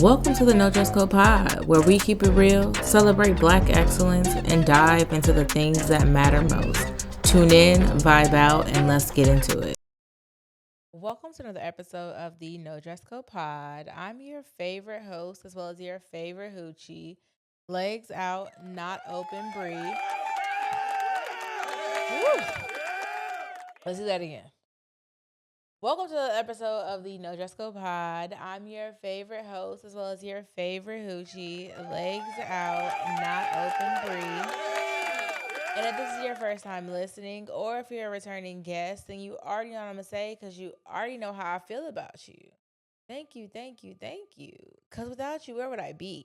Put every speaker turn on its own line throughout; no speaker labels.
Welcome to the No Dress Code Pod, where we keep it real, celebrate Black excellence, and dive into the things that matter most. Tune in, vibe out, and let's get into it. Welcome to another episode of the No Dress Code Pod. I'm your favorite host, as well as your favorite hoochie. Legs out, not open, breathe. Woo. Let's do that again. Welcome to the episode of the No Dress Code Pod. I'm your favorite host, as well as your favorite hoochie. Legs out, not open, breathe. And if this is your first time listening, or if you're a returning guest, then you already know what I'm going to say, because you already know how I feel about you. Thank you, thank you, thank you. Because without you, where would I be?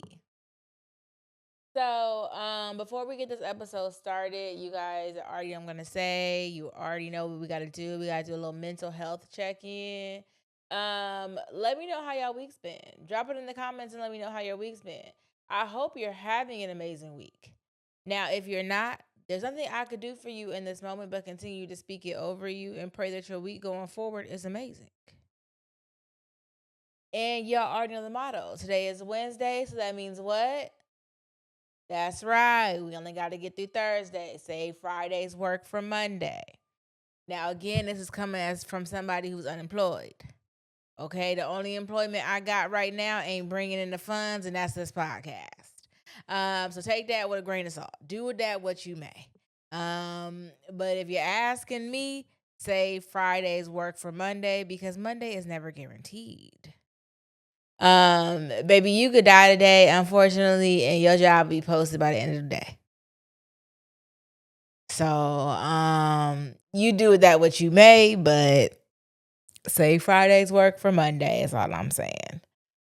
So, before we get this episode started, you guys already know what I'm going to say. You already know what we got to do. We got to do a little mental health check-in. Let me know how y'all week's been. Drop it in the comments and let me know how your week's been. I hope you're having an amazing week. Now, if you're not, there's nothing I could do for you in this moment but continue to speak it over you and pray that your week going forward is amazing. And y'all already know the motto. Today is Wednesday, so that means what? That's right. We only got to get through Thursday. Save Friday's work for Monday. Now, again, this is coming from somebody who's unemployed. Okay, the only employment I got right now ain't bringing in the funds, and that's this podcast. So take that with a grain of salt. Do with that what you may. But if you're asking me, save Friday's work for Monday, because Monday is never guaranteed. Baby, you could die today, unfortunately, and your job will be posted by the end of the day. So, you do with that what you may, but save Friday's work for Monday is all I'm saying.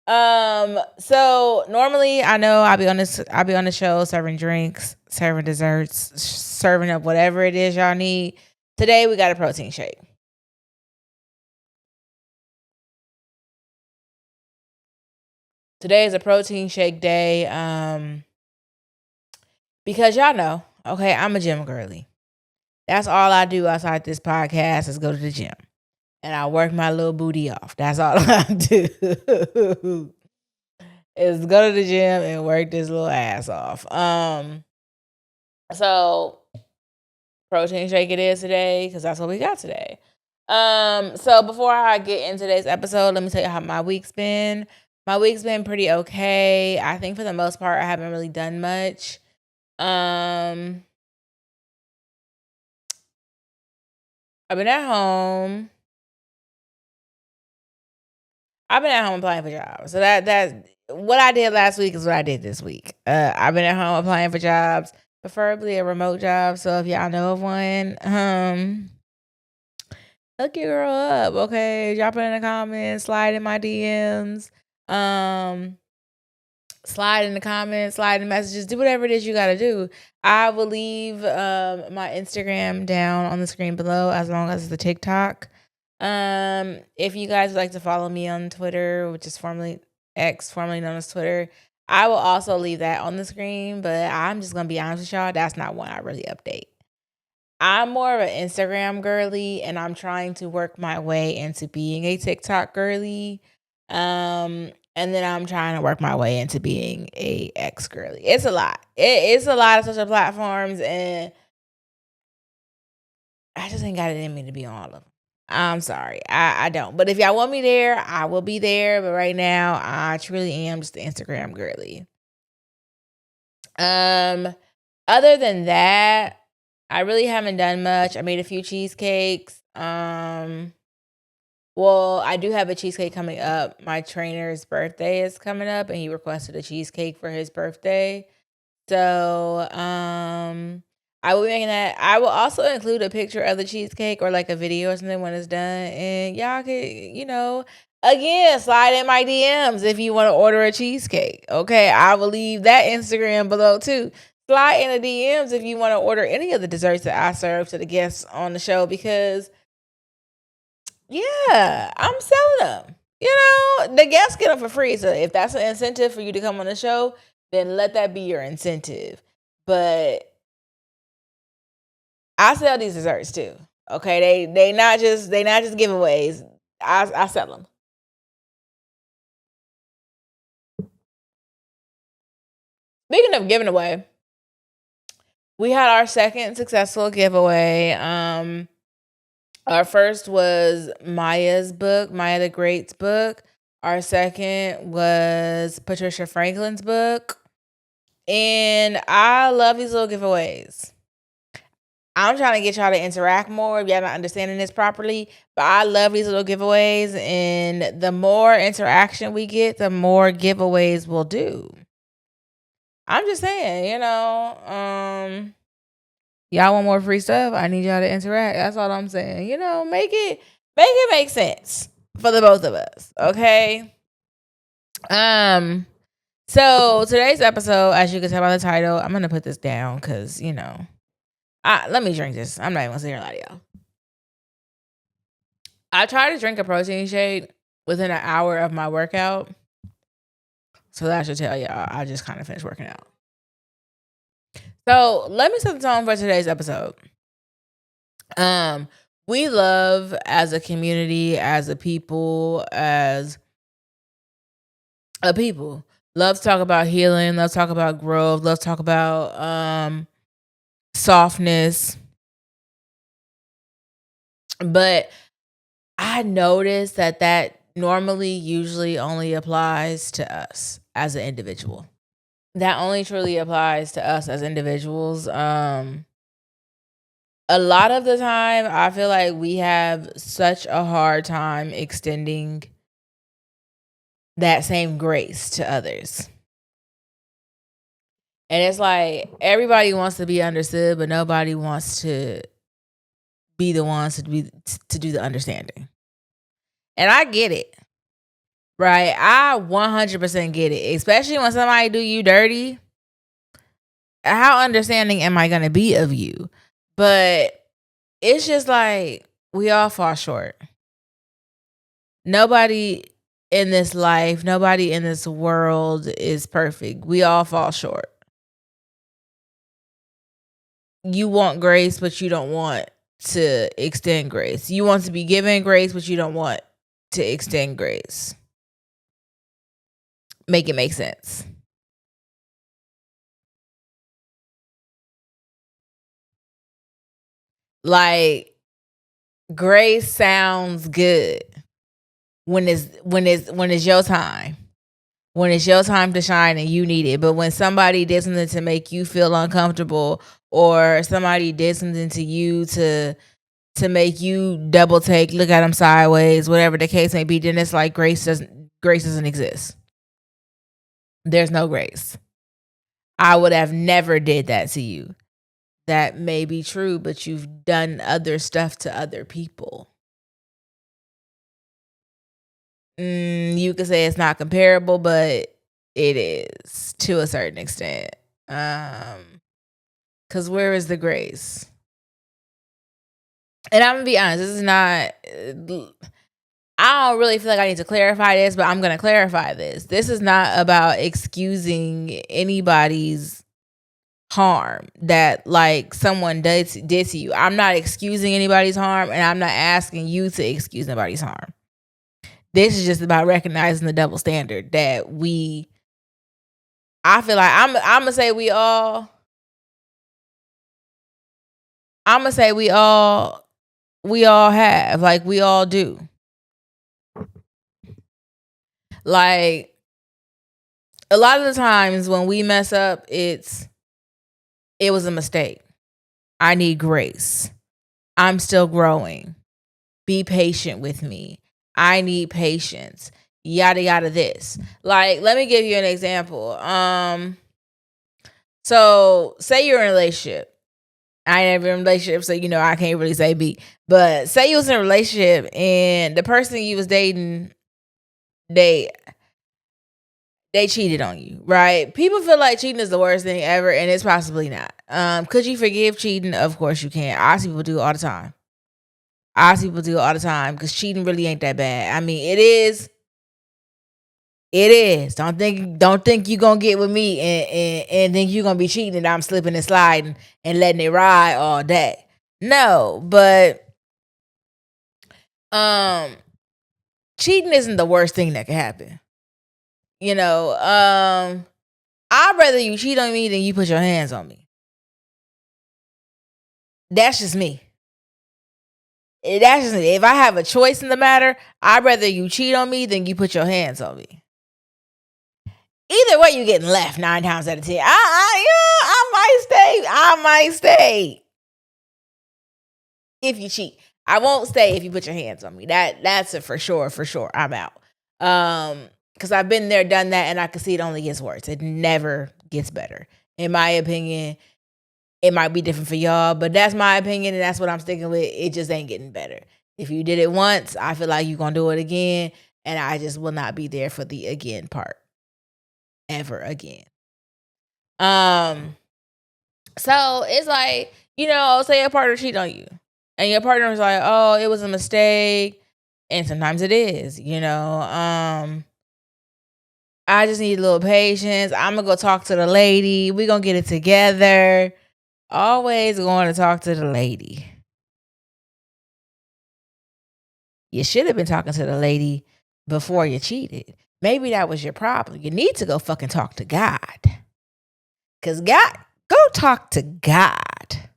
So normally I know I'll be on the show serving drinks, serving desserts, serving up whatever it is y'all need. Today we got a protein shake. Today is a protein shake day. Because y'all know, okay, I'm a gym girly. That's all I do outside this podcast is go to the gym. And I work my little booty off. That's all I do. Is go to the gym and work this little ass off. So protein shake it is today, because that's what we got today. So before I get into today's episode, let me tell you how my week's been. My week's been pretty okay. I think for the most part, I haven't really done much. I've been at home. I've been at home applying for jobs. So that what I did last week is what I did this week. I've been at home applying for jobs, preferably a remote job. So if y'all know of one, hook your girl up, okay? Drop it in the comments, slide in my DMs, slide in the comments, slide in messages, do whatever it is you gotta do. I will leave my Instagram down on the screen below, as long as the TikTok. If you guys would like to follow me on Twitter, which is formerly X, formerly known as Twitter, I will also leave that on the screen, but I'm just gonna be honest with y'all, that's not one I really update. I'm more of an Instagram girly, and I'm trying to work my way into being a TikTok girly. And then I'm trying to work my way into being a X girly. It's a lot. It's a lot of social platforms, and I just ain't got it in me to be on all of them. I'm sorry. I don't. But if y'all want me there, I will be there. But right now, I truly am just the Instagram girly. Other than that, I really haven't done much. I made a few cheesecakes. Well, I do have a cheesecake coming up. My trainer's birthday is coming up, and he requested a cheesecake for his birthday. So, I will be making that. I will also include a picture of the cheesecake, or like a video or something when it's done. And y'all could, again, slide in my DMs if you want to order a cheesecake. Okay, I will leave that Instagram below too. Slide in the DMs if you want to order any of the desserts that I serve to the guests on the show, because yeah, I'm selling them. The guests get them for free. So if that's an incentive for you to come on the show, then let that be your incentive. But I sell these desserts too. Okay, they not just giveaways. I sell them. Speaking of giving away, we had our second successful giveaway. Our first was Maya's book, Maya the Great's book. Our second was Patricia Franklin's book. And I love these little giveaways. I'm trying to get y'all to interact more if y'all not understanding this properly. But I love these little giveaways. And the more interaction we get, the more giveaways we'll do. I'm just saying, y'all want more free stuff? I need y'all to interact. That's all I'm saying. Make it make sense for the both of us. Okay. So today's episode, as you can tell by the title, I'm gonna put this down because let me drink this. I'm not even gonna sit here and lie to y'all. I tried to drink a protein shake within an hour of my workout. So that should tell y'all I just kind of finished working out. So let me set the tone for today's episode. We love as a community, as a people, love to talk about healing, love to talk about growth, love to talk about softness. But I noticed that normally usually only applies to us as an individual. That only truly applies to us as individuals. A lot of the time, I feel like we have such a hard time extending that same grace to others. And it's like everybody wants to be understood, but nobody wants to be the ones to do the understanding. And I get it. Right? I 100% get it. Especially when somebody do you dirty. How understanding am I going to be of you? But it's just like we all fall short. Nobody in this life, nobody in this world is perfect. We all fall short. You want grace, but you don't want to extend grace. You want to be given grace, but you don't want to extend grace. Make it make sense. Like, grace sounds good when it's your time. When it's your time to shine and you need it. But when somebody did something to make you feel uncomfortable, or somebody did something to you to make you double take, look at them sideways, whatever the case may be, then it's like grace doesn't exist. There's no grace. I would have never did that to you. That may be true, but you've done other stuff to other people. You could say it's not comparable, but it is to a certain extent. Because where is the grace? And I'm gonna be honest, this is not. I don't really feel like I need to clarify this, but I'm gonna clarify this. This is not about excusing anybody's harm that like someone did to you. I'm not excusing anybody's harm, and I'm not asking you to excuse anybody's harm. This is just about recognizing the double standard that I feel like I'm gonna say we all have, like we all do. Like a lot of the times when we mess up, it was a mistake. I need grace. I'm still growing. Be patient with me. I need patience. Yada yada this. Like, let me give you an example. So say you're in a relationship. I ain't never in a relationship, so I can't really say be. But say you was in a relationship and the person you was dating, they cheated on you, right? People feel like cheating is the worst thing ever, and it's possibly not. Could you forgive cheating? Of course you can. I see people do it all the time. Because cheating really ain't that bad. I mean, it is. It is. Don't think you gonna get with me and think you gonna be cheating and I'm slipping and sliding and letting it ride all day. No, but cheating isn't the worst thing that can happen. I'd rather you cheat on me than you put your hands on me. That's just me. That's just me. If I have a choice in the matter, I'd rather you cheat on me than you put your hands on me. Either way, you getting left 9 times out of 10. I might stay if you cheat. I won't stay if you put your hands on me. That's a for sure. I'm out. Because I've been there, done that, and I can see it only gets worse. It never gets better. In my opinion, it might be different for y'all, but that's my opinion, and that's what I'm sticking with. It just ain't getting better. If you did it once, I feel like you're going to do it again, and I just will not be there for the again part. Ever again. So it's like, say your partner cheat on you, and your partner was like, oh, it was a mistake, and sometimes it is, I just need a little patience. I'm gonna go talk to the lady. We gonna get it together. Always going to talk to the lady. You should have been talking to the lady before you cheated. Maybe that was your problem. You need to go fucking talk to God. Because God, go talk to God.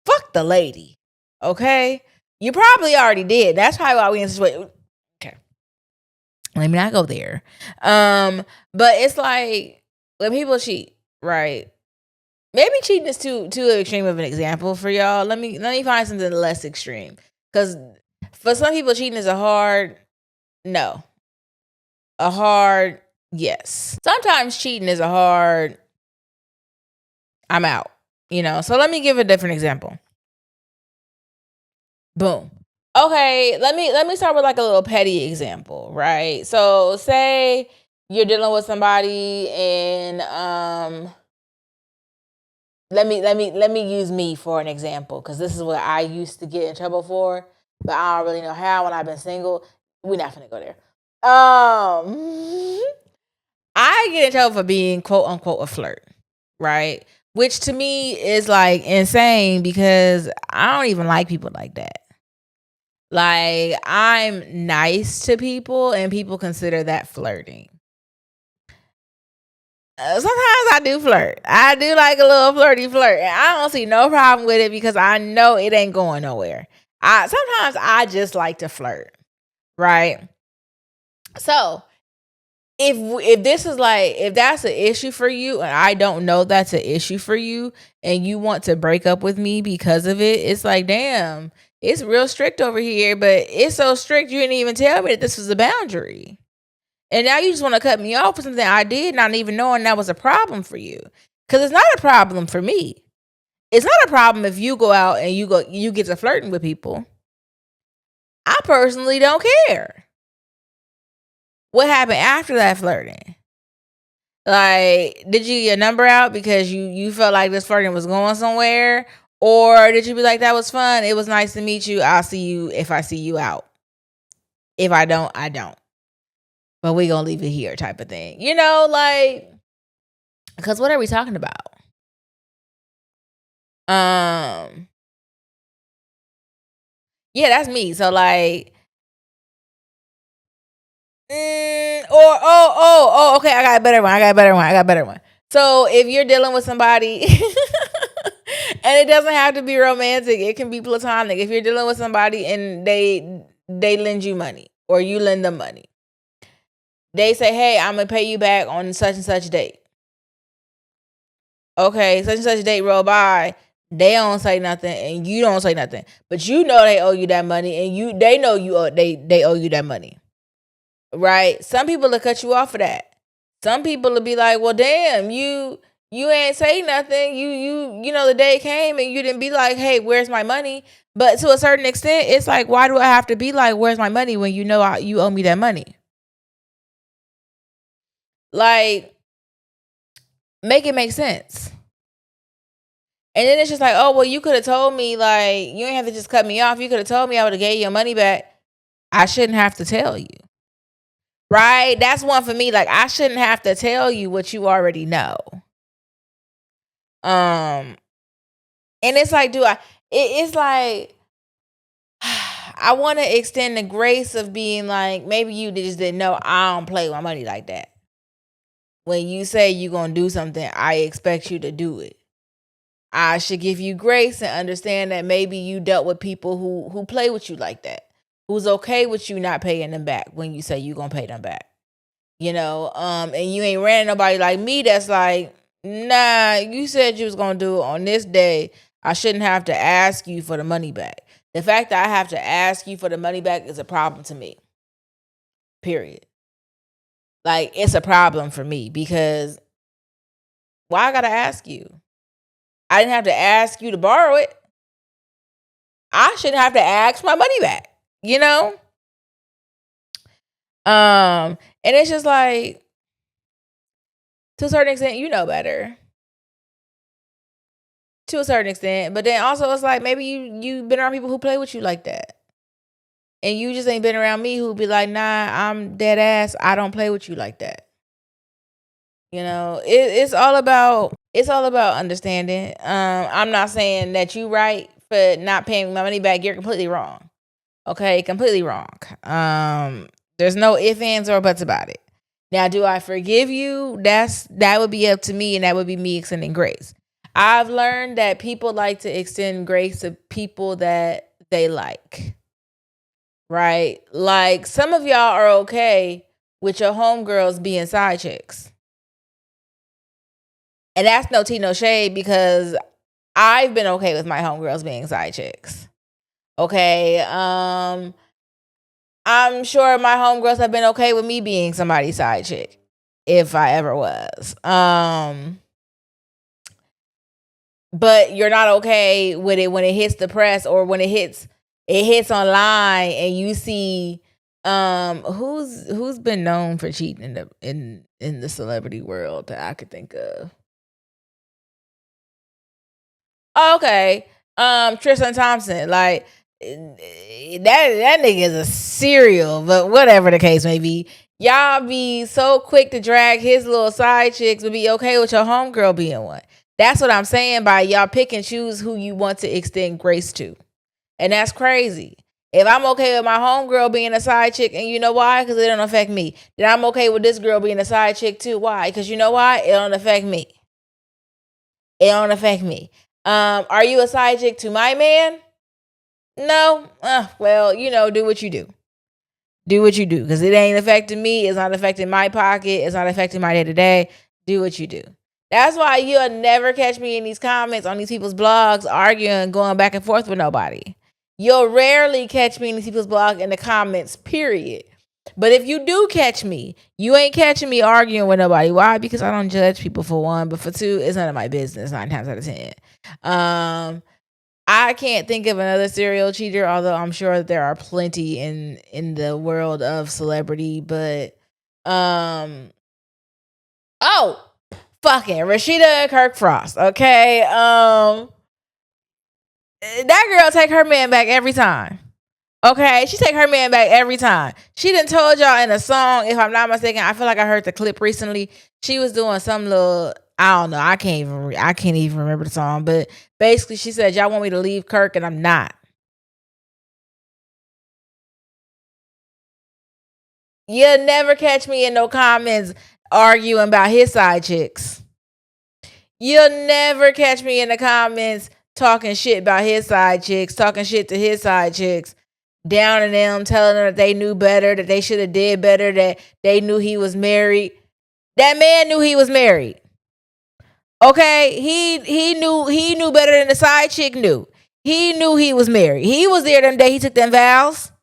Fuck the lady. Okay? You probably already did. That's probably why we in this situation. Okay. Let me not go there. But it's like when people cheat, right? Maybe cheating is too extreme of an example for y'all. Let me find something less extreme. Because for some people, cheating is a hard no. A hard yes. Sometimes cheating is a hard I'm out. So let me give a different example. Boom. Okay, let me start with like a little petty example, right? So say you're dealing with somebody and let me use me for an example, because this is what I used to get in trouble for, but I don't really know how when I've been single. We're not gonna go there. I get in trouble for being quote unquote a flirt, right? Which to me is like insane, because I don't even like people like that. Like, I'm nice to people and people consider that flirting. Sometimes I do flirt. I do like a little flirty flirt. And I don't see no problem with it because I know it ain't going nowhere. Sometimes I just like to flirt, right? So if this is like, if that's an issue for you and I don't know that's an issue for you and you want to break up with me because of it, it's like, damn, it's real strict over here, but it's so strict you didn't even tell me that this was a boundary. And now you just want to cut me off for something I did, not even knowing that was a problem for you. Because it's not a problem for me. It's not a problem if you go out and you get to flirting with people. I personally don't care what happened after that flirting. Like, did you get your number out because you felt like this flirting was going somewhere? Or did you be like, that was fun, it was nice to meet you, I'll see you if I see you out. If I don't, I don't. But we gonna leave it here type of thing. Like, because what are we talking about? Yeah, that's me. So like, okay, I got a better one. So if you're dealing with somebody, and it doesn't have to be romantic, it can be platonic. If you're dealing with somebody and they lend you money or you lend them money, they say, hey, I'm gonna pay you back on such and such date. Okay, such and such date roll by, they don't say nothing and you don't say nothing, but you know they owe you that money, and they know they owe you that money, right? Some people will cut you off for that. Some people will be like, well, damn, you ain't say nothing. You know the day came and you didn't be like, hey, where's my money? But to a certain extent, it's like, why do I have to be like, where's my money, when you know you owe me that money? Like, make it make sense. And then it's just like, oh, well, you could have told me, like, you ain't have to just cut me off. You could have told me, I would have gave you your money back. I shouldn't have to tell you. Right? That's one for me. Like, I shouldn't have to tell you what you already know. And it's like, it's like, I want to extend the grace of being like, maybe you just didn't know I don't play with my money like that. when you say you're going to do something, I expect you to do it. I should give you grace and understand that maybe you dealt with people who play with you like that, who's okay with you not paying them back when you say you're going to pay them back. And you ain't ran nobody like me that's like, nah, you said you was going to do it on this day. I shouldn't have to ask you for the money back. The fact that I have to ask you for the money back is a problem to me. Period. Like, it's a problem for me because why I got to ask you? I didn't have to ask you to borrow it. I shouldn't have to ask my money back, And it's just like, to a certain extent, you know better. To a certain extent. But then also it's like, maybe you've been around people who play with you like that. And you just ain't been around me who be like, nah, I'm dead ass. I don't play with you like that. It's all about understanding. I'm not saying that you right for not paying my money back. You're completely wrong. Okay, completely wrong. There's no ifs, ands, or buts about it. Now, do I forgive you? That would be up to me, and that would be me extending grace. I've learned that people like to extend grace to people that they like. Right? Like, some of y'all are okay with your homegirls being side chicks. And that's no tea, no shade, because I've been okay with my homegirls being side chicks. Okay? I'm sure my homegirls have been okay with me being somebody's side chick, if I ever was. But you're not okay with it when it hits the press or when it hits online and you see who's been known for cheating in the celebrity world that I could think of. Okay. Tristan Thompson, like that nigga is a serial, but whatever the case may be, y'all be so quick to drag his little side chicks, but be okay with your homegirl being one. That's what I'm saying by y'all pick and choose who you want to extend grace to. And that's crazy. If I'm okay with my homegirl being a side chick, and you know why? Because it don't affect me. Then I'm okay with this girl being a side chick too. Why? Because you know why? It don't affect me. It don't affect me. Are you a side chick to my man? No. Well, do what you do. Do what you do. Because it ain't affecting me. It's not affecting my pocket. It's not affecting my day-to-day. Do what you do. That's why you'll never catch me in these comments on these people's blogs arguing, going back and forth with nobody. You'll rarely catch me in these people's blogs in the comments, period. But if you do catch me, you ain't catching me arguing with nobody. Why? Because I don't judge people, for one. But for two, it's none of my business 9 times out of 10. I can't think of another serial cheater, although I'm sure that there are plenty in the world of celebrity. But fucking Rashida Kirk Frost, okay? That girl take her man back every time. Okay, she take her man back every time. She done told y'all in a song, if I'm not mistaken, I feel like I heard the clip recently. She was doing some little, I don't know, I can't even remember the song, but basically she said, y'all want me to leave Kirk, and I'm not. You'll never catch me in no comments arguing about his side chicks. You'll never catch me in the comments talking shit about his side chicks, talking shit to his side chicks, downing them, telling them that they knew better, that they should have did better, that they knew he was married. That man knew he was married. Okay? He knew better than the side chick knew. He knew he was married. He was there them day he took them vows.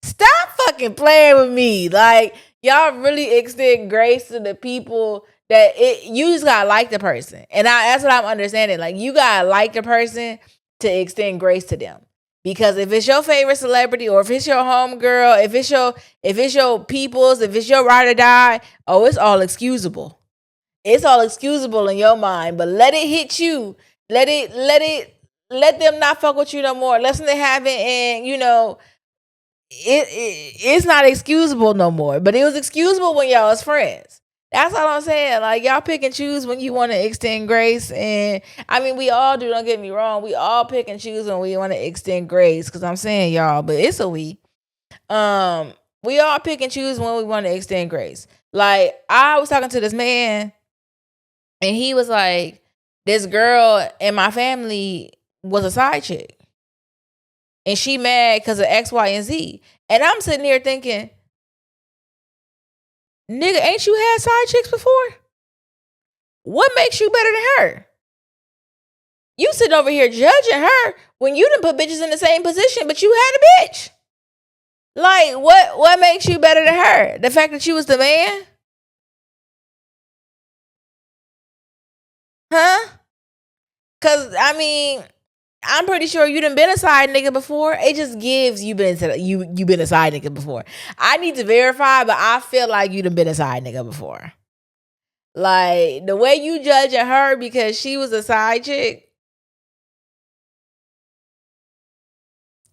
Stop fucking playing with me. Like, y'all really extend grace to the people that you just gotta like the person. And that's what I'm understanding. Like, you gotta like the person to extend grace to them. Because if it's your favorite celebrity, or if it's your homegirl, if it's your peoples, if it's your ride or die, it's all excusable. It's all excusable in your mind. But let it hit you. Let them not fuck with you no more. Let them have it, and it's not excusable no more. But it was excusable when y'all was friends. That's all I'm saying. Like, y'all pick and choose when you want to extend grace. And I mean, we all do, don't get me wrong. We all pick and choose when we want to extend grace. Because I'm saying y'all, but it's a we. We all pick and choose when we want to extend grace. Like, I was talking to this man, and he was like, this girl in my family was a side chick. And she mad because of X, Y, and Z. And I'm sitting here thinking, nigga, ain't you had side chicks before? What makes you better than her? You sitting over here judging her when you done put bitches in the same position, but you had a bitch. Like, what makes you better than her? The fact that you was the man? Huh? Cause I mean, I'm pretty sure you done been a side nigga before. It just gives you been a side nigga before. I need to verify, but I feel like you done been a side nigga before. Like, the way you judging her because she was a side chick.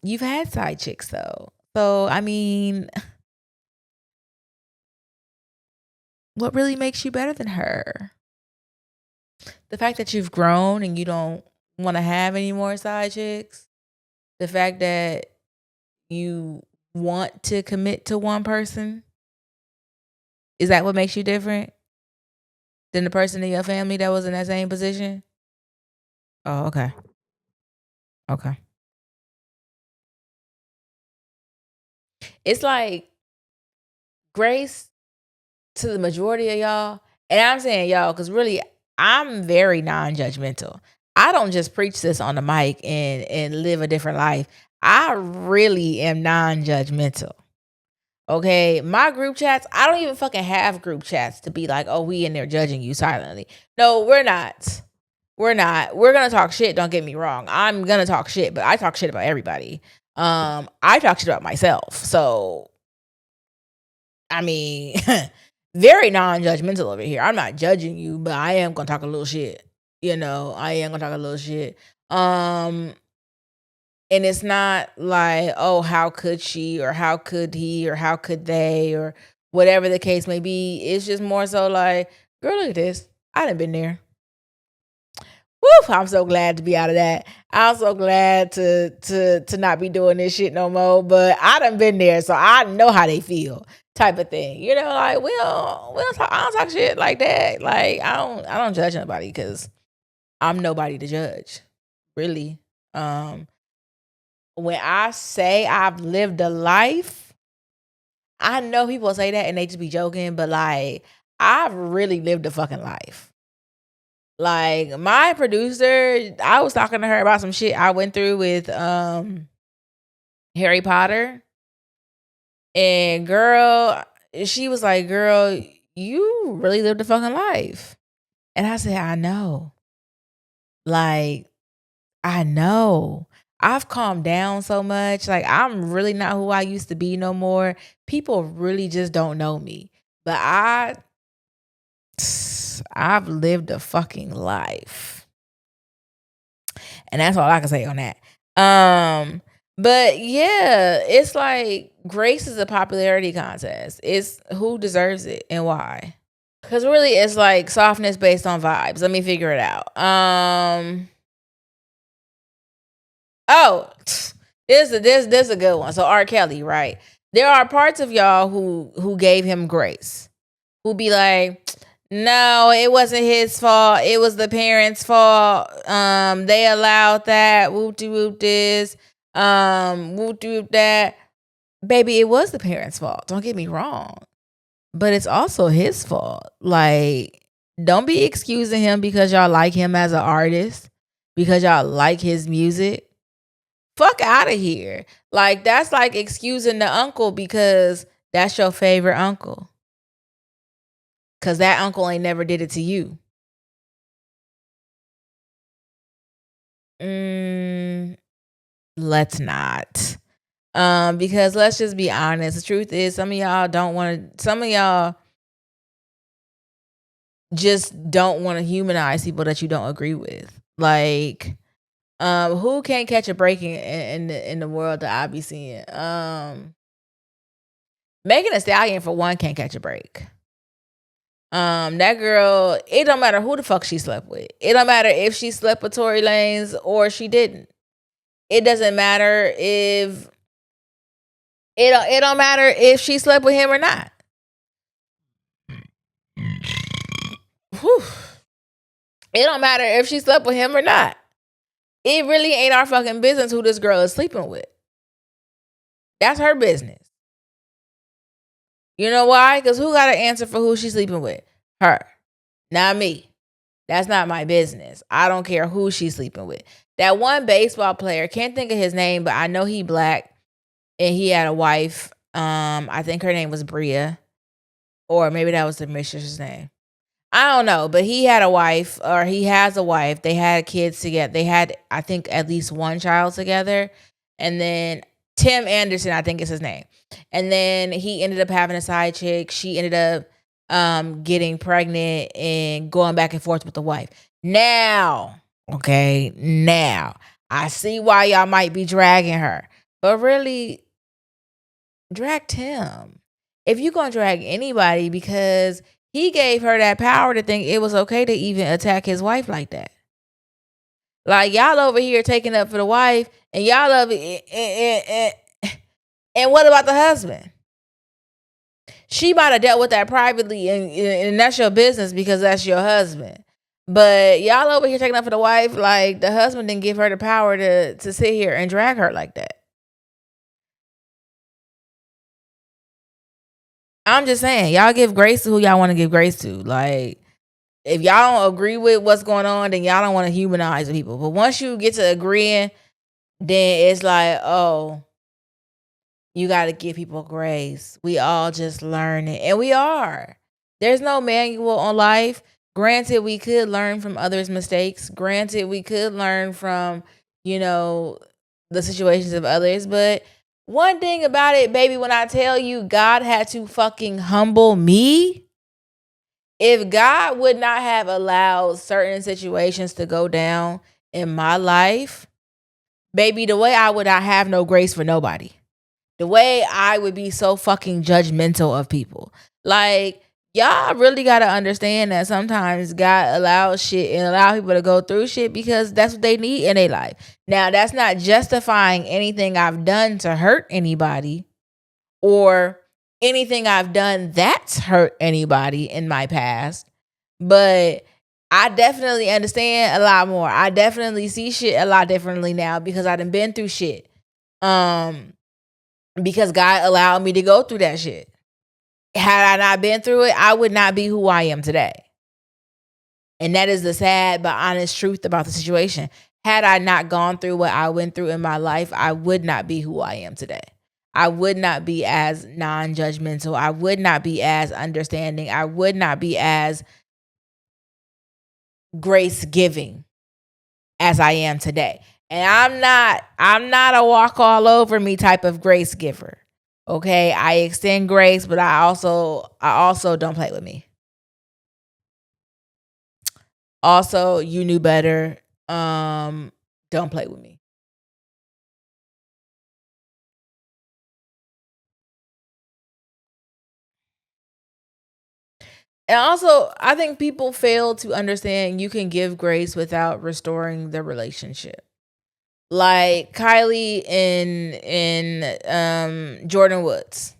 You've had side chicks though. So I mean, what really makes you better than her? The fact that you've grown and you don't want to have any more side chicks. The fact that you want to commit to one person. Is that what makes you different than the person in your family that was in that same position? Oh, okay. Okay. It's like grace to the majority of y'all. And I'm saying y'all because really, I'm very non-judgmental. I don't just preach this on the mic and live a different life. I really am non-judgmental. Okay, my group chats, I don't even fucking have group chats to be like, oh, we in there judging you silently. No, we're not. We're not. We're gonna talk shit, don't get me wrong. I'm gonna talk shit, but I talk shit about everybody. I talk shit about myself. So I mean, very non-judgmental over here. I'm not judging you, but I am gonna talk a little shit. I am gonna talk a little shit. And it's not like, oh, how could she or how could he or how could they or whatever the case may be. It's just more so like, girl, look at this. I done been there. Woo, I'm so glad to be out of that. I'm so glad to not be doing this shit no more. But I done been there, so I know how they feel, type of thing. Like I don't talk shit like that. Like I don't judge nobody because I'm nobody to judge, really. When I say I've lived a life, I know people say that and they just be joking, but like I've really lived a fucking life. Like my producer, I was talking to her about some shit I went through with Harry Potter. And girl, she was like, girl, you really lived a fucking life. And I said, I know. Like, I know. I've calmed down so much. Like, I'm really not who I used to be no more. People really just don't know me. But I've lived a fucking life. And that's all I can say on that. But yeah, it's like grace is a popularity contest. It's who deserves it and why. Cause really it's like softness based on vibes. Let me figure it out. Oh, this is a good one. So R. Kelly, right? There are parts of y'all who gave him grace. Who be like, no, it wasn't his fault. It was the parents' fault. They allowed that. Whoop de whoop this. Whoop de whoop that. Baby, it was the parents' fault. Don't get me wrong. But it's also his fault. Like, don't be excusing him because y'all like him as an artist, because y'all like his music. Fuck out of here. Like, that's like excusing the uncle because that's your favorite uncle. Because that uncle ain't never did it to you. Let's not. Because let's just be honest. The truth is, some of y'all just don't want to humanize people that you don't agree with. Like, who can't catch a break in the world that I be seeing? Megan Thee Stallion for one can't catch a break. That girl, it don't matter who the fuck she slept with. It don't matter if she slept with Tory Lanez or she didn't. It doesn't matter if it don't matter if she slept with him or not. whew, it don't matter if she slept with him or not. It really ain't our fucking business who this girl is sleeping with. That's her business. You know why? Because who got to answer for who she's sleeping with? Her, not me. That's not my business. I don't care who she's sleeping with. That one baseball player, can't think of his name, but I know he black and he had a wife. I think her name was Bria, or maybe that was the mistress's name. I don't know, but he had a wife, or he has a wife. They had kids together. They had, I think, at least one child together. And then Tim Anderson, I think is his name. And then he ended up having a side chick. She ended up getting pregnant and going back and forth with the wife. Now, I see why y'all might be dragging her. But really, drag Tim. If you're going to drag anybody, because he gave her that power to think it was okay to even attack his wife like that. Like, y'all over here taking up for the wife, and y'all over and what about the husband? She might have dealt with that privately, and that's your business because that's your husband. But y'all over here taking up for the wife, like the husband didn't give her the power to sit here and drag her like that. I'm just saying, y'all give grace to who y'all want to give grace to. Like, if y'all don't agree with what's going on, then y'all don't want to humanize people. But once you get to agreeing, then it's like, oh, you got to give people grace. We all just learning. And we are. There's no manual on life. Granted, we could learn from others' mistakes. Granted, we could learn from, the situations of others. But one thing about it, baby, when I tell you God had to fucking humble me, if God would not have allowed certain situations to go down in my life, baby, the way I would not have no grace for nobody. The way I would be so fucking judgmental of people. Like, y'all really got to understand that sometimes God allows shit and allow people to go through shit because that's what they need in their life. Now, that's not justifying anything I've done to hurt anybody or anything I've done that's hurt anybody in my past. But I definitely understand a lot more. I definitely see shit a lot differently now because I done been through shit. Because God allowed me to go through that shit. Had I not been through it, I would not be who I am today. And that is the sad but honest truth about the situation. Had I not gone through what I went through in my life, I would not be who I am today. I would not be as non-judgmental. I would not be as understanding. I would not be as grace-giving as I am today. And I'm not a walk all over me type of grace giver. Okay? I extend grace, but I also don't play with me. Also, you knew better. Don't play with me. And also, I think people fail to understand you can give grace without restoring the relationship. Like Kylie and Jordan Woods.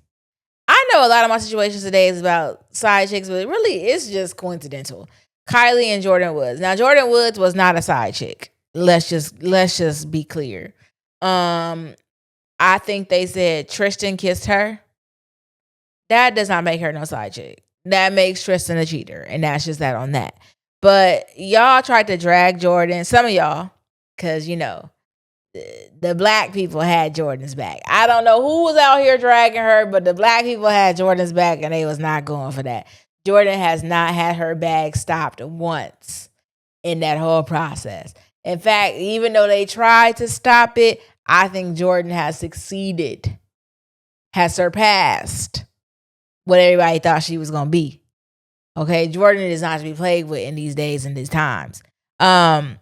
I know a lot of my situations today is about side chicks, but really it's just coincidental. Kylie and Jordan Woods. Now Jordan Woods was not a side chick. Let's just be clear. I think they said Tristan kissed her. That does not make her no side chick. That makes Tristan a cheater, and that's just that on that. But y'all tried to drag Jordan, some of y'all, because the black people had Jordan's back. I don't know who was out here dragging her, but the black people had Jordan's back, and they was not going for that. Jordan has not had her bag stopped once in that whole process. In fact, even though they tried to stop it, I think Jordan has succeeded, has surpassed what everybody thought she was going to be. Okay, Jordan is not to be played with in these days and these times. But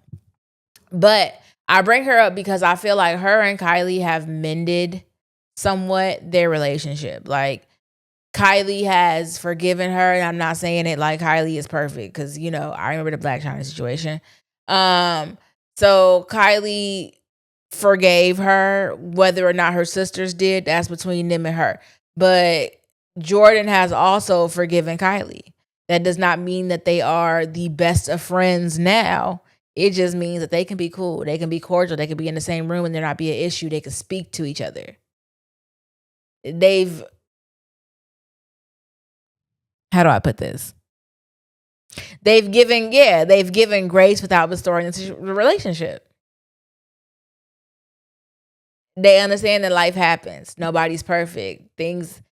I bring her up because I feel like her and Kylie have mended somewhat their relationship. Like, Kylie has forgiven her, and I'm not saying it like Kylie is perfect because, I remember the Blac Chyna situation. So Kylie forgave her, whether or not her sisters did, that's between them and her. But Jordan has also forgiven Kylie. That does not mean that they are the best of friends now. It just means that they can be cool. They can be cordial. They can be in the same room and there not be an issue. They can speak to each other. They've, how do I put this? They've given grace without restoring the relationship. They understand that life happens. Nobody's perfect. Things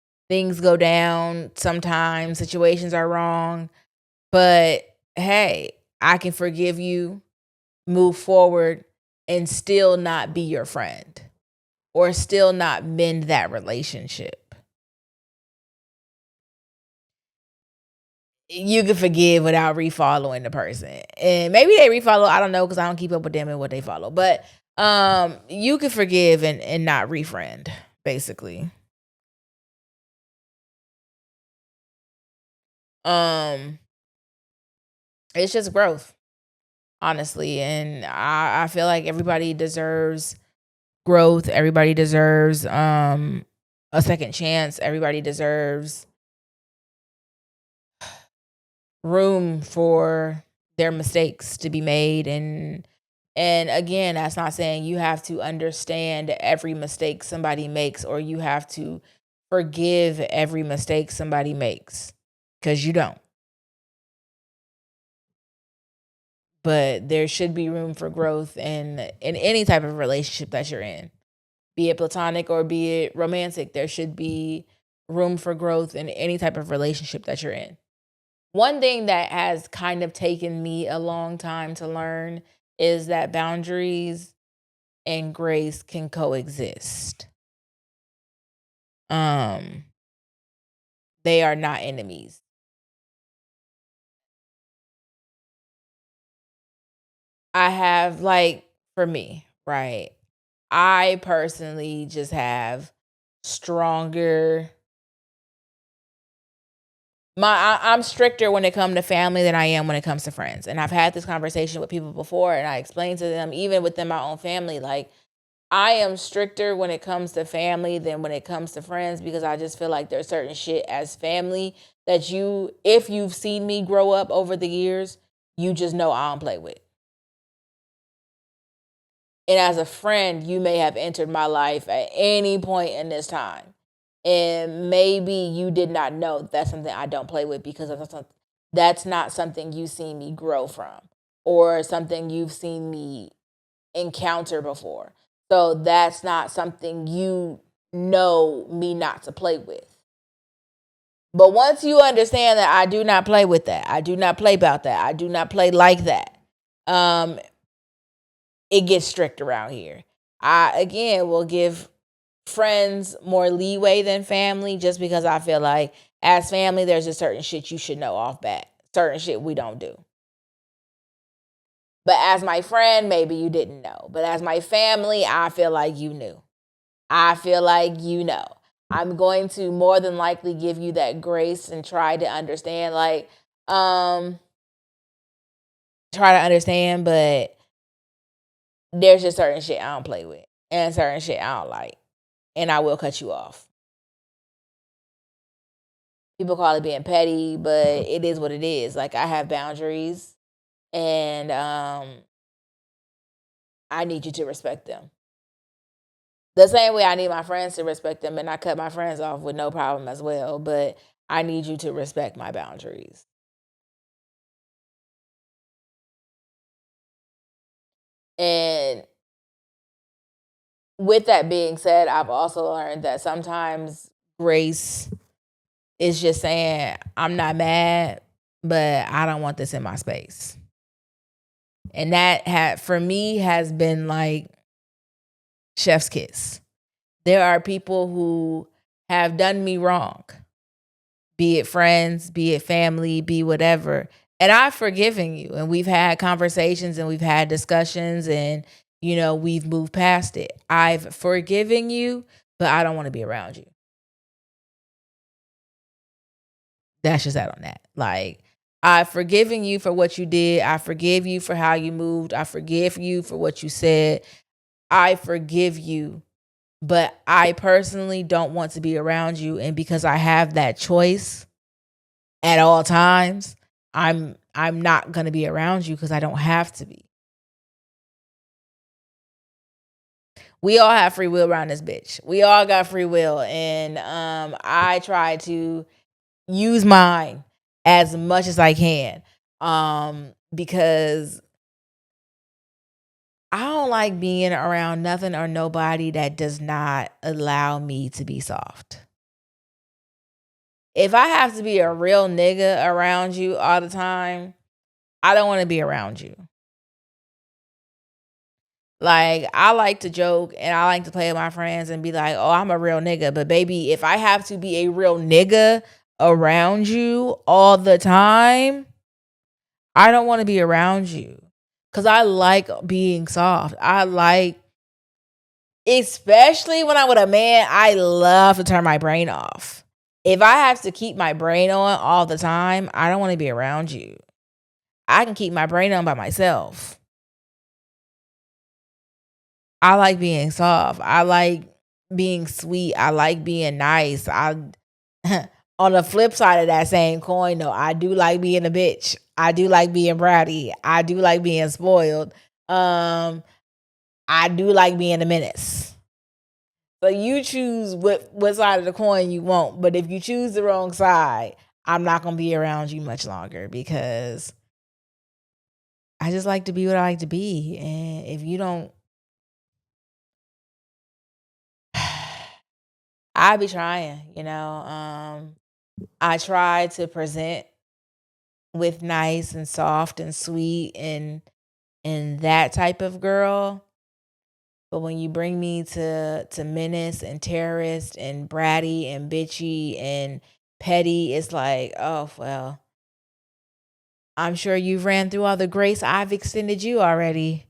go down sometimes. Situations are wrong. But hey, I can forgive you, move forward, and still not be your friend or still not mend that relationship. You can forgive without refollowing the person. And maybe they refollow, I don't know, because I don't keep up with them and what they follow. But you can forgive and not refriend, basically. Um it's just growth, honestly. And I feel like everybody deserves growth. Everybody deserves a second chance. Everybody deserves room for their mistakes to be made. And again, that's not saying you have to understand every mistake somebody makes or you have to forgive every mistake somebody makes, because you don't. But there should be room for growth in any type of relationship that you're in, be it platonic or be it romantic. There should be room for growth in any type of relationship that you're in. One thing that has kind of taken me a long time to learn is that boundaries and grace can coexist. Um, they are not enemies. I have, like, for me, right? I personally just have stronger I'm stricter when it comes to family than I am when it comes to friends. And I've had this conversation with people before and I explained to them, even within my own family, like, I am stricter when it comes to family than when it comes to friends, because I just feel like there's certain shit as family that if you've seen me grow up over the years, you just know I don't play with. And as a friend, you may have entered my life at any point in this time. And maybe you did not know that's something I don't play with, because that's not something you've seen me grow from or something you've seen me encounter before. So that's not something you know me not to play with. But once you understand that I do not play with that, I do not play about that, I do not play like that, it gets strict around here. I, again, will give friends more leeway than family, just because I feel like as family, there's just certain shit you should know off bat. Certain shit we don't do. But as my friend, maybe you didn't know. But as my family, I feel like you knew. I feel like you know. I'm going to more than likely give you that grace and try to understand, but there's just certain shit I don't play with and certain shit I don't like. And I will cut you off. People call it being petty, but it is what it is. Like, I have boundaries and I need you to respect them. The same way I need my friends to respect them, and I cut my friends off with no problem as well, but I need you to respect my boundaries. And with that being said, I've also learned that sometimes grace is just saying, I'm not mad, but I don't want this in my space. And that for me has been like chef's kiss. There are people who have done me wrong, be it friends, be it family, be whatever. And I've forgiven you. And we've had conversations and we've had discussions and, we've moved past it. I've forgiven you, but I don't want to be around you. That's just that on that. Like, I've forgiven you for what you did. I forgive you for how you moved. I forgive you for what you said. I forgive you, but I personally don't want to be around you. And because I have that choice, at all times, I'm not gonna be around you because I don't have to be. We all have free will around this bitch. We all got free will, and I try to use mine as much as I can, because I don't like being around nothing or nobody that does not allow me to be soft. If I have to be a real nigga around you all the time, I don't want to be around you. Like, I like to joke and I like to play with my friends and be like, oh, I'm a real nigga. But baby, if I have to be a real nigga around you all the time, I don't want to be around you. Cause I like being soft. I like, especially when I'm with a man, I love to turn my brain off. If I have to keep my brain on all the time, I don't want to be around you. I can keep my brain on by myself. I like being soft. I like being sweet. I like being nice. I on the flip side of that same coin though, I do like being a bitch. I do like being bratty. I do like being spoiled. I do like being a menace. So you choose what side of the coin you want. But if you choose the wrong side, I'm not gonna be around you much longer because I just like to be what I like to be. And if you don't I be trying, I try to present with nice and soft and sweet and that type of girl. But when you bring me to menace and terrorist and bratty and bitchy and petty, it's like, oh well, I'm sure you've ran through all the grace I've extended you already.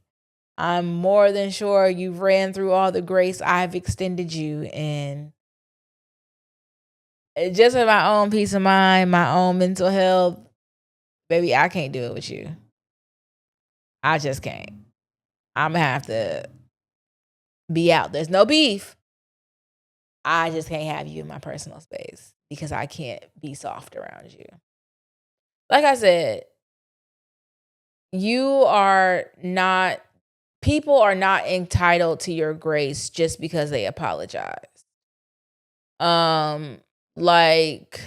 I'm more than sure you've ran through all the grace I've extended you. And just for my own peace of mind, my own mental health, baby, I can't do it with you. I just can't. I'm gonna have to be out. There's no beef. I just can't have you in my personal space because I can't be soft around you. Like I said, you are not, people are not entitled to your grace just because they apologize. Um, like,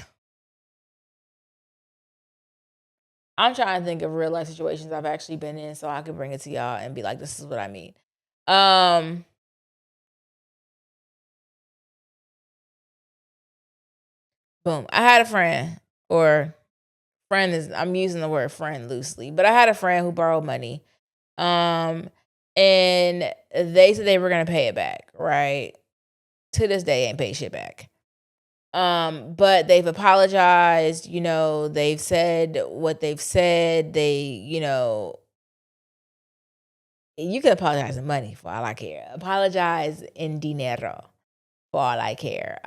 I'm trying to think of real life situations I've actually been in so I can bring it to y'all and be like, this is what I mean. Boom. I had a friend, or friend is, I'm using the word friend loosely, but I had a friend who borrowed money. Um, and they said they were gonna pay it back, right? To this day, ain't paid shit back. But they've apologized, they've said what they've said. You can apologize in money for all I care. Apologize in dinero for all I care.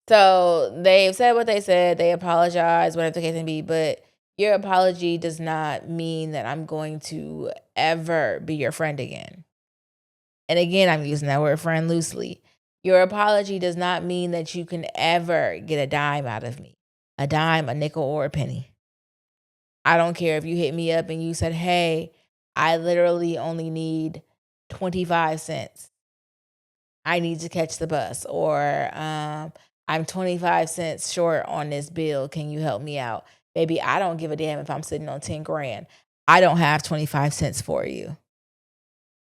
So they've said what they said, they apologize, whatever the case may be, but your apology does not mean that I'm going to ever be your friend again. And again, I'm using that word friend loosely. Your apology does not mean that you can ever get a dime out of me. A dime, a nickel, or a penny. I don't care if you hit me up and you said, hey, I literally only need 25 cents. I need to catch the bus, or I'm 25 cents short on this bill. Can you help me out? Baby, I don't give a damn if I'm sitting on 10 grand. I don't have 25 cents for you.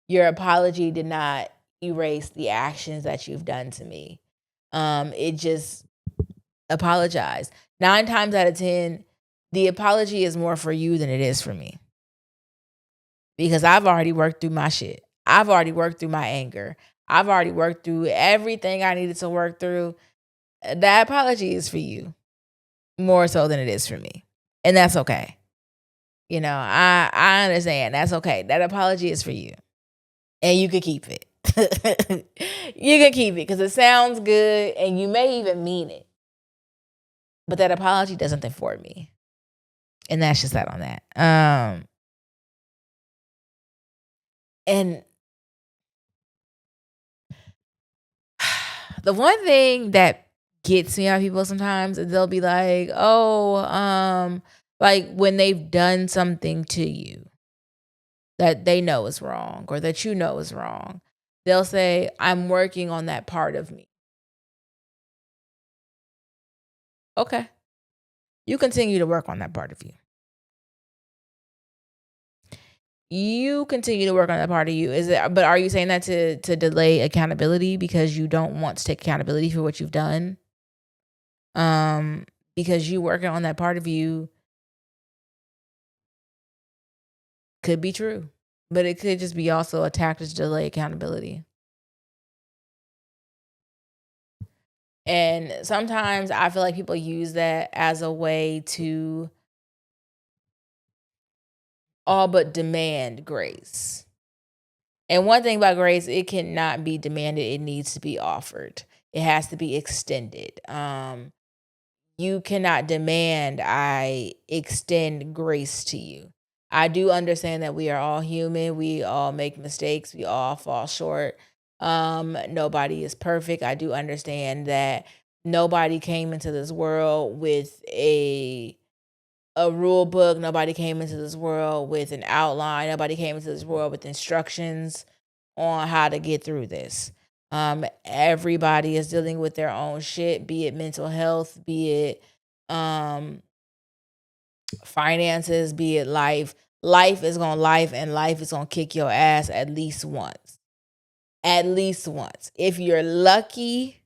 Your apology did not erase the actions that you've done to me. It just apologize. 9 times out of 10, the apology is more for you than it is for me. Because I've already worked through my shit. I've already worked through my anger. I've already worked through everything I needed to work through. That apology is for you more so than it is for me. And that's okay. I understand. That's okay. That apology is for you. And you can keep it. You can keep it because it sounds good and you may even mean it. But that apology does something for me. And that's just that on that. And the one thing that gets me out of people sometimes. They'll be like, oh, like when they've done something to you that they know is wrong or that you know is wrong, they'll say, I'm working on that part of me. Okay. You continue to work on that part of you. You continue to work on that part of you. But are you saying that to delay accountability because you don't want to take accountability for what you've done? Because you working on that part of you could be true, but it could just be also a tactic to delay accountability. And sometimes I feel like people use that as a way to all but demand grace. And one thing about grace, it cannot be demanded, it needs to be offered. It has to be extended. You cannot demand I extend grace to you. I do understand that we are all human. We all make mistakes. We all fall short. Nobody is perfect. I do understand that nobody came into this world with a rule book. Nobody came into this world with an outline. Nobody came into this world with instructions on how to get through this. Everybody is dealing with their own shit, be it mental health, be it finances, be it life. Life is gonna life, and life is gonna kick your ass at least once. At least once. If you're lucky,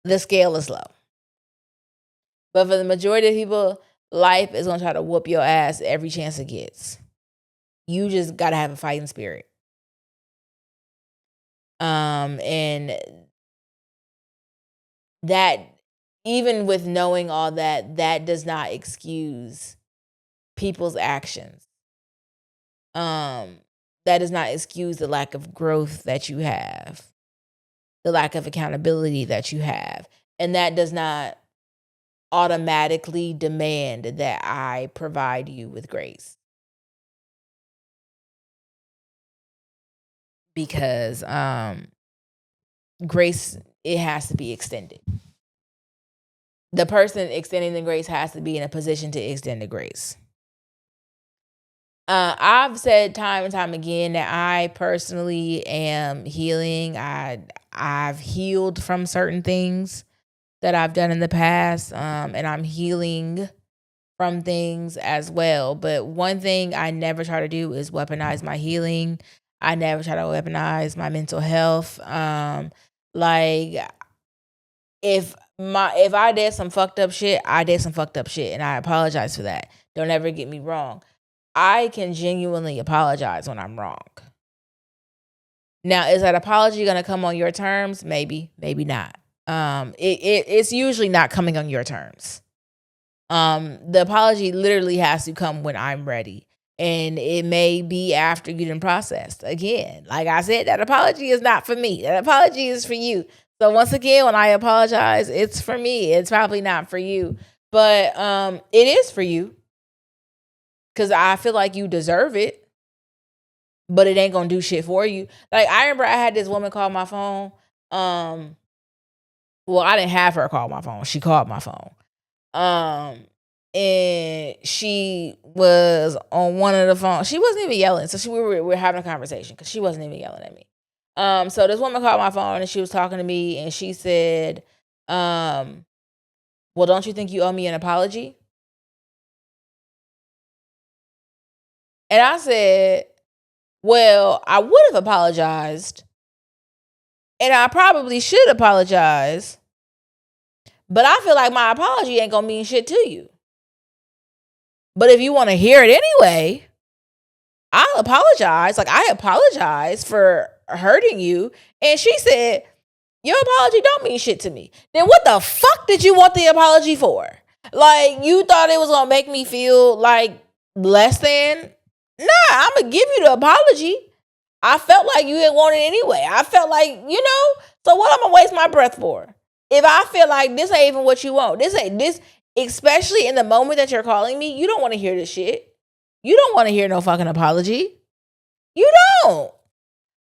the scale is low. But for the majority of people, life is gonna try to whoop your ass every chance it gets. You just gotta have a fighting spirit. And that, even with knowing all that, that does not excuse people's actions. That does not excuse the lack of growth that you have, the lack of accountability that you have. And that does not automatically demand that I provide you with grace. Because grace, it has to be extended. The person extending the grace has to be in a position to extend the grace. I've said time and time again that I personally am healing. I've healed from certain things that I've done in the past, and I'm healing from things as well. But one thing I never try to do is weaponize my healing. I never try to weaponize my mental health. Like if I did some fucked up shit, I did some fucked up shit, and I apologize for that. Don't ever get me wrong. I can genuinely apologize when I'm wrong. Now, is that apology going to come on your terms? Maybe, maybe not. It's usually not coming on your terms. The apology literally has to come when I'm ready. And it may be after you done processed. Again, like I said, that apology is not for me. That apology is for you. So once again, when I apologize, it's for me. It's probably not for you. But it is for you. Because I feel like you deserve it. But it ain't going to do shit for you. Like, I remember I had this woman call my phone. Well, I didn't have her call my phone. She called my phone. And she was on one of the phones. She wasn't even yelling. So we were having a conversation because she wasn't even yelling at me. So this woman called my phone and she was talking to me and she said, well, don't you think you owe me an apology? And I said, well, I would have apologized. And I probably should apologize. But I feel like my apology ain't gonna mean shit to you. But if you want to hear it anyway, I'll apologize. Like, I apologize for hurting you. And she said, your apology don't mean shit to me. Then what the fuck did you want the apology for? Like, you thought it was gonna make me feel like less than? Nah, I'm gonna give you the apology. I felt like you didn't want it anyway. I felt like, so what I'm gonna waste my breath for? If I feel like this ain't even what you want, this, especially in the moment that you're calling me, you don't want to hear this shit. You don't want to hear no fucking apology. You don't.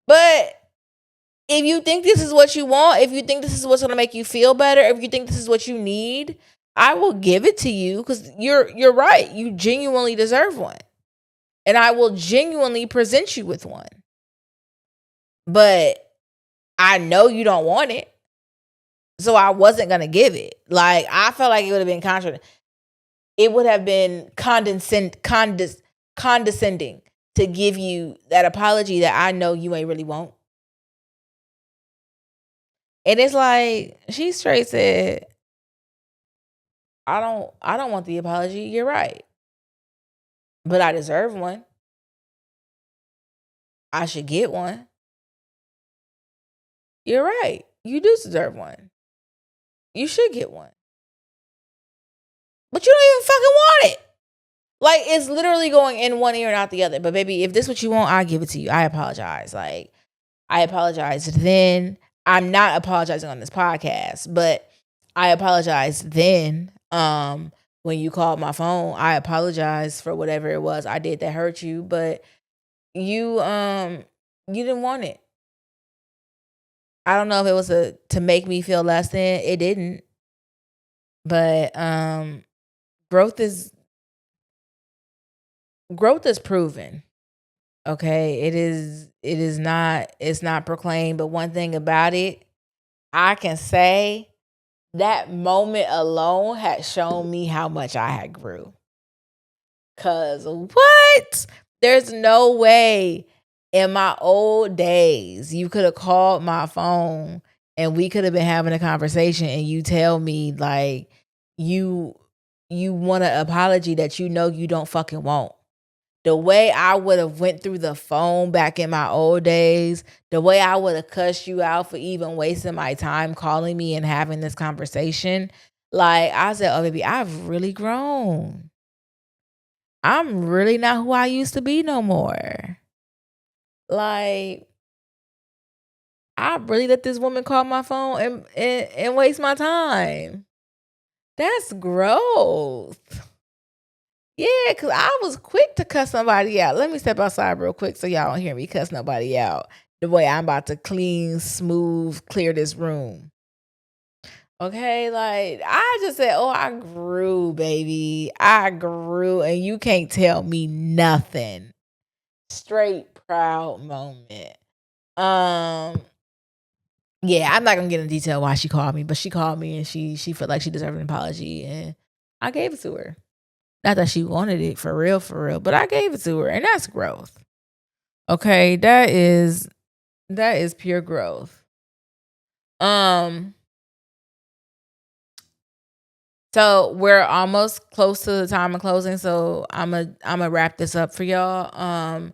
But If you think this is what you want, if you think this is what's going to make you feel better, if you think this is what you need, I will give it to you because you're right. You genuinely deserve one. And I will genuinely present you with one. But I know you don't want it. So I wasn't going to give it. Like, I felt like it would have been it would have been condescending to give you that apology that I know you ain't really want. And it's like, she straight said, I don't want the apology. You're right. But I deserve one. I should get one. You're right. You do deserve one. You should get one. But you don't even fucking want it. Like, it's literally going in one ear and out the other. But baby, if this is what you want, I'll give it to you. I apologize. Like, I apologized then. I'm not apologizing on this podcast, but I apologized then. When you called my phone, I apologize for whatever it was I did that hurt you, but you didn't want it. I don't know if it was to make me feel less than. It didn't. But growth is proven. Okay, it's not proclaimed, but one thing about it, I can say that moment alone had shown me how much I had grew. Cause what? There's no way in my old days you could have called my phone and we could have been having a conversation and you tell me like you want an apology that you know you don't fucking want. The way I would have went through the phone back in my old days, the way I would have cussed you out for even wasting my time calling me and having this conversation. Like, I said, oh, baby, I've really grown. I'm really not who I used to be no more. Like, I really let this woman call my phone and waste my time. That's growth. Yeah, because I was quick to cuss somebody out. Let me step outside real quick so y'all don't hear me cuss nobody out the way I'm about to clean, smooth, clear this room. Okay, like, I just said, oh, I grew, baby. I grew, and you can't tell me nothing. Straight proud moment. Yeah, I'm not gonna get into detail why she called me, but she called me and she felt like she deserved an apology, and I gave it to her. Not that she wanted it for real, but I gave it to her, and that's growth. Okay, that is pure growth. So we're almost close to the time of closing, so I'm a wrap this up for y'all.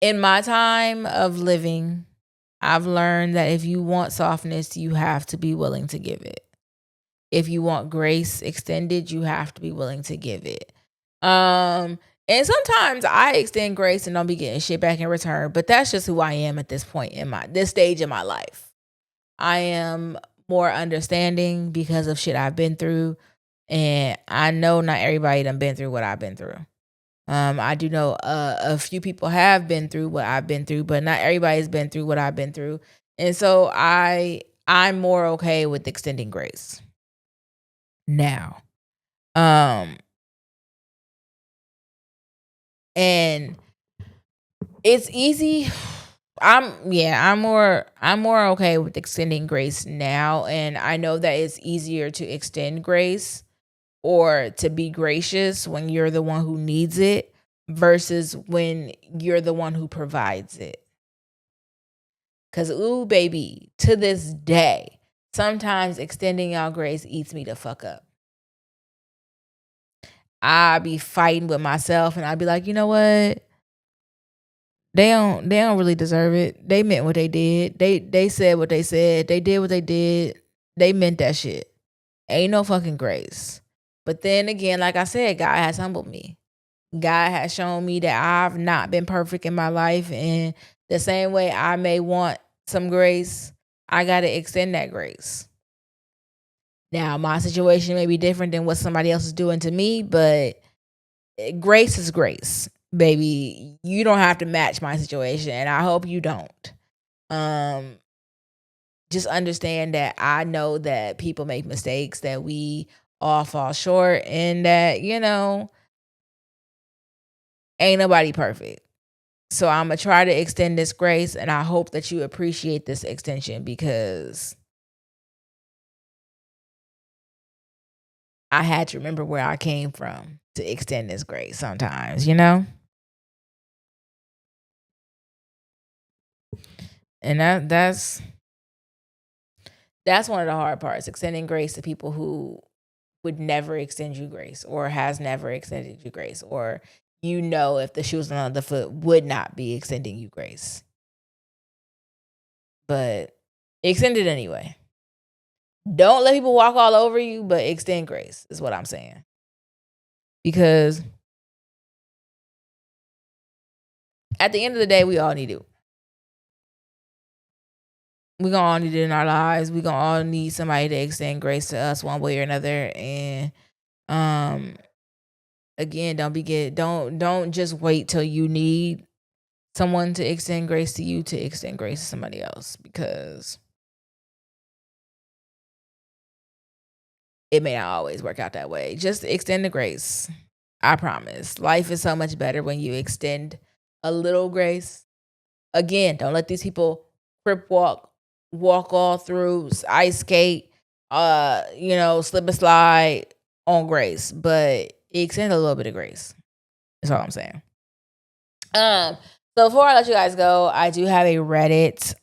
In my time of living, I've learned that if you want softness, you have to be willing to give it. If you want grace extended, you have to be willing to give it. And sometimes I extend grace and don't be getting shit back in return, but that's just who I am at this point in this stage in my life. I am more understanding because of shit I've been through, and I know not everybody done been through what I've been through. I do know a few people have been through what I've been through, but not everybody's been through what I've been through. And so I'm more okay with extending grace now. And it's easy. I'm more okay with extending grace now, and I know that it's easier to extend grace or to be gracious when you're the one who needs it versus when you're the one who provides it. Cause ooh, baby, to this day, sometimes extending y'all grace eats me the fuck up. I be fighting with myself and I'd be like, you know what? They don't really deserve it. They meant what they did. They said what they said. They did what they did. They meant that shit. Ain't no fucking grace. But then again, like I said, God has humbled me. God has shown me that I've not been perfect in my life. And the same way I may want some grace, I got to extend that grace. Now, my situation may be different than what somebody else is doing to me, but grace is grace, baby. You don't have to match my situation, and I hope you don't. Um, just understand that I know that people make mistakes, that we all fall short, and that, ain't nobody perfect. So I'm going to try to extend this grace, and I hope that you appreciate this extension because I had to remember where I came from to extend this grace sometimes, And that's one of the hard parts, extending grace to people who would never extend you grace or has never extended you grace, or if the shoe was on the other foot would not be extending you grace. But extend it anyway. Don't let people walk all over you, but extend grace is what I'm saying. Because at the end of the day, we all need it. We gonna all need it in our lives. We gonna all need somebody to extend grace to us one way or another. And again, don't just wait till you need someone to extend grace to you to extend grace to somebody else, because it may not always work out that way. Just extend the grace. I promise. Life is so much better when you extend a little grace. Again, don't let these people crip walk all through, ice skate, slip and slide on grace, but extend a little bit of grace. That's all I'm saying. So before I let you guys go, I do have a Reddit.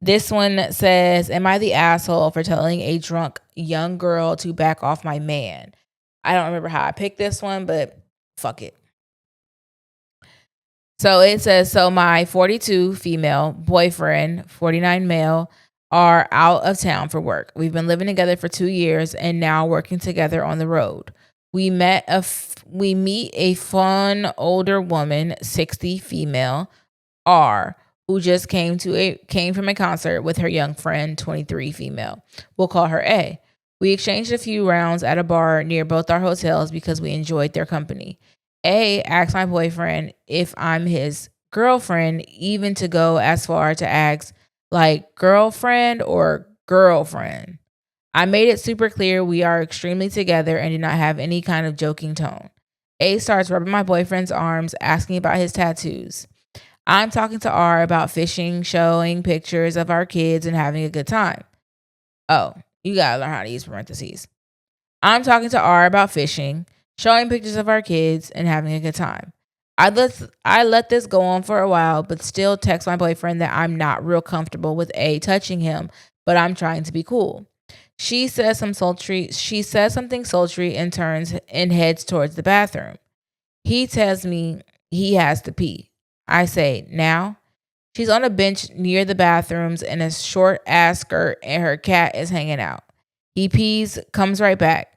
This one says, "Am I the asshole for telling a drunk young girl to back off my man?" I don't remember how I picked this one, but fuck it. So it says, "So my 42 female boyfriend, 49 male, are out of town for work. We've been living together for 2 years and now working together on the road. We meet a fun older woman, 60 female, R, who just came from a concert with her young friend, 23 female. We'll call her A. We exchanged a few rounds at a bar near both our hotels because we enjoyed their company. A asked my boyfriend if I'm his girlfriend, even to go as far to ask, like, girlfriend or girlfriend. I made it super clear we are extremely together and did not have any kind of joking tone. A starts rubbing my boyfriend's arms, asking about his tattoos. I'm talking to R about fishing, showing pictures of our kids, and having a good time. Oh, you gotta learn how to use parentheses. I'm talking to R about fishing, showing pictures of our kids, and having a good time. I let this go on for a while, but still text my boyfriend that I'm not real comfortable with A touching him, but I'm trying to be cool. She says something sultry and turns and heads towards the bathroom. He tells me he has to pee. I say, now? She's on a bench near the bathrooms in a short ass skirt and her cat is hanging out. He pees, comes right back.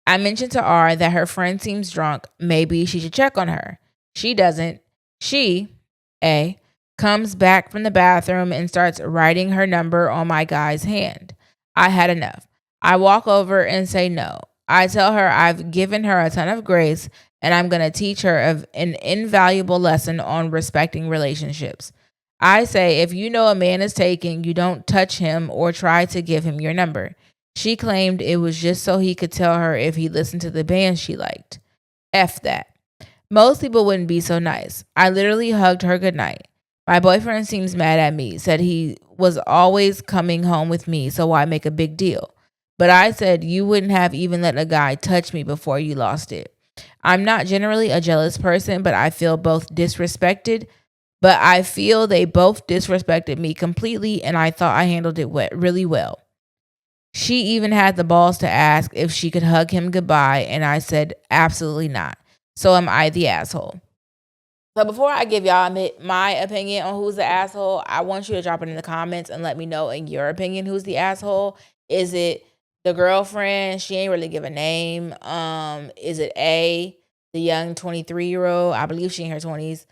I mentioned to R that her friend seems drunk. Maybe she should check on her. She doesn't. She, A, comes back from the bathroom and starts writing her number on my guy's hand. I had enough. I walk over and say no. I tell her I've given her a ton of grace and I'm going to teach her an invaluable lesson on respecting relationships. I say if you know a man is taken, you don't touch him or try to give him your number. She claimed it was just so he could tell her if he listened to the band she liked. F that. Most people wouldn't be so nice. I literally hugged her goodnight. My boyfriend seems mad at me, said he was always coming home with me, so why make a big deal? But I said you wouldn't have even let a guy touch me before you lost it. I'm not generally a jealous person, but I feel they both disrespected me completely, and I thought I handled it really well. She even had the balls to ask if she could hug him goodbye, and I said absolutely not. So am I the asshole? So before I give y'all my opinion on who's the asshole, I want you to drop it in the comments and let me know, in your opinion, who's the asshole. Is it the girlfriend? She ain't really give a name. Is it A, the young 23-year-old? I believe she in her 20s.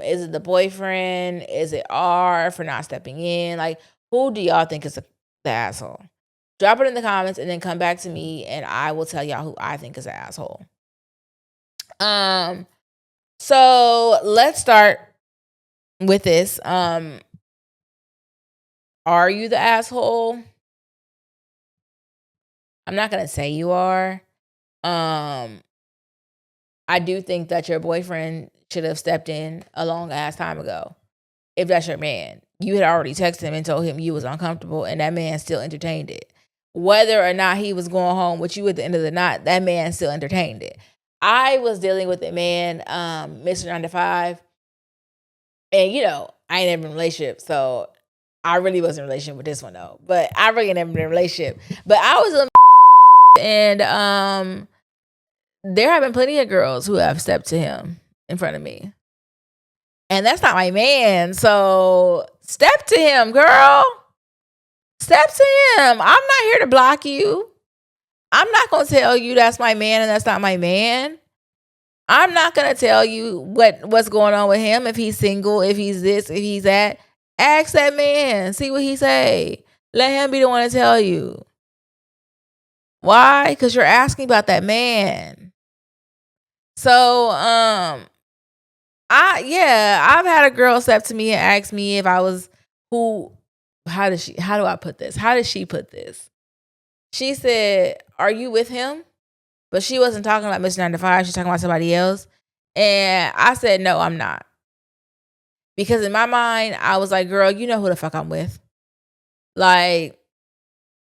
Is it the boyfriend? Is it R for not stepping in? Like, who do y'all think is the asshole? Drop it in the comments and then come back to me and I will tell y'all who I think is an asshole. So let's start with this. Are you the asshole? I'm not gonna say you are. Um, I do think that your boyfriend should have stepped in a long ass time ago. If that's your man, you had already texted him and told him you was uncomfortable, and that man still entertained it. Whether or not he was going home with you at the end of the night, that man still entertained it. I was dealing with a man, Mr. 9 to 5, and I ain't never been in a relationship, so I really wasn't in a relationship with this one though. But I really never been in a relationship. But I was in and there have been plenty of girls who have stepped to him in front of me. And that's not my man. So step to him, girl. Step to him. I'm not here to block you. I'm not going to tell you that's my man and that's not my man. I'm not going to tell you what's going on with him, if he's single, if he's this, if he's that. Ask that man. See what he say. Let him be the one to tell you. Why? Because you're asking about that man. So, I've had a girl step to me and ask me if I was how do I put this? How did she put this? She said, "Are you with him?" But she wasn't talking about Mr. 9 to 5. She's talking about somebody else. And I said, "No, I'm not." Because in my mind, I was like, "Girl, you know who the fuck I'm with." Like,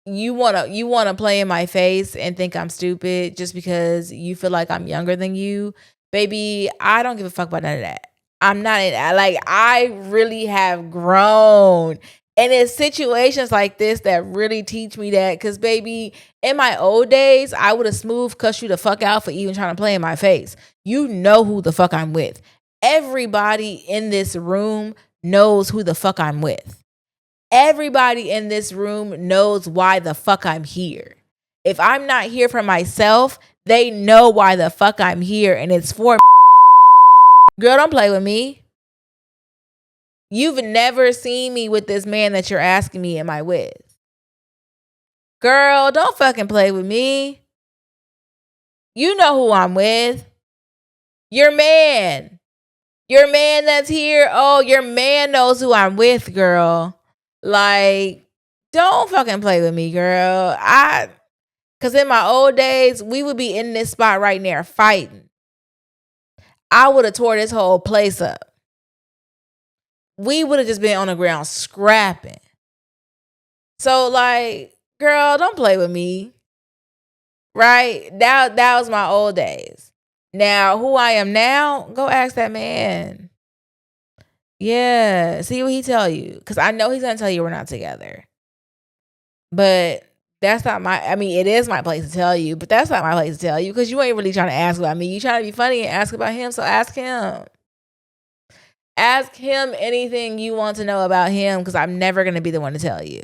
you wanna play in my face and think I'm stupid just because you feel like I'm younger than you. Baby, I don't give a fuck about none of that. I'm not in like, I really have grown. And it's situations like this that really teach me that. Cause baby, in my old days, I would have smooth cussed you the fuck out for even trying to play in my face. You know who the fuck I'm with. Everybody in this room knows who the fuck I'm with. Everybody in this room knows why the fuck I'm here. If I'm not here for myself, they know why the fuck I'm here, and it's for girl, don't play with me. You've never seen me with this man that you're asking me am I with. Girl, don't fucking play with me. You know who I'm with. Your man. Your man that's here. Oh, your man knows who I'm with, girl. Like, don't fucking play with me, girl. Because in my old days, we would be in this spot right now fighting. I would have tore this whole place up. We would have just been on the ground scrapping. So, like, girl, don't play with me. Right? That was my old days. Now, who I am now, go ask that man. Yeah, see what he tell you. Because I know he's going to tell you we're not together. But that's not it is my place to tell you, but that's not my place to tell you because you ain't really trying to ask about me. You trying to be funny and ask about him, so ask him. Ask him anything you want to know about him because I'm never going to be the one to tell you.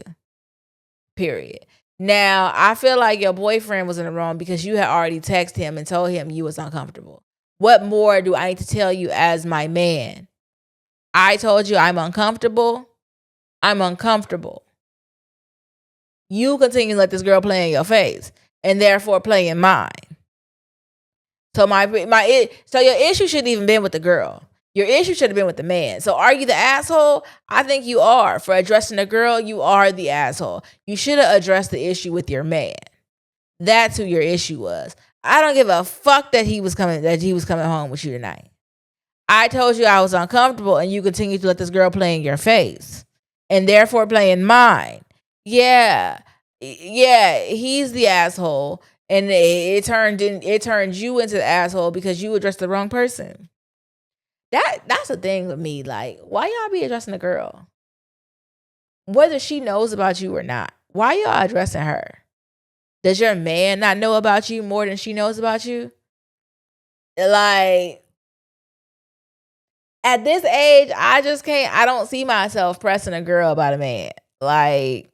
Period. Now, I feel like your boyfriend was in the wrong because you had already texted him and told him you was uncomfortable. What more do I need to tell you as my man? I told you I'm uncomfortable. I'm uncomfortable. You continue to let this girl play in your face and therefore play in mine. So so your issue shouldn't even been with the girl. Your issue should have been with the man. So are you the asshole? I think you are. For addressing the girl, you are the asshole. You should have addressed the issue with your man. That's who your issue was. I don't give a fuck that he was coming home with you tonight. I told you I was uncomfortable and you continue to let this girl play in your face and therefore play in mine. Yeah, he's the asshole, and it turned you into the asshole because you addressed the wrong person. That's the thing with me. Like, why y'all be addressing the girl, whether she knows about you or not? Why y'all addressing her? Does your man not know about you more than she knows about you? Like, at this age, I just can't. I don't see myself pressing a girl about a man. Like,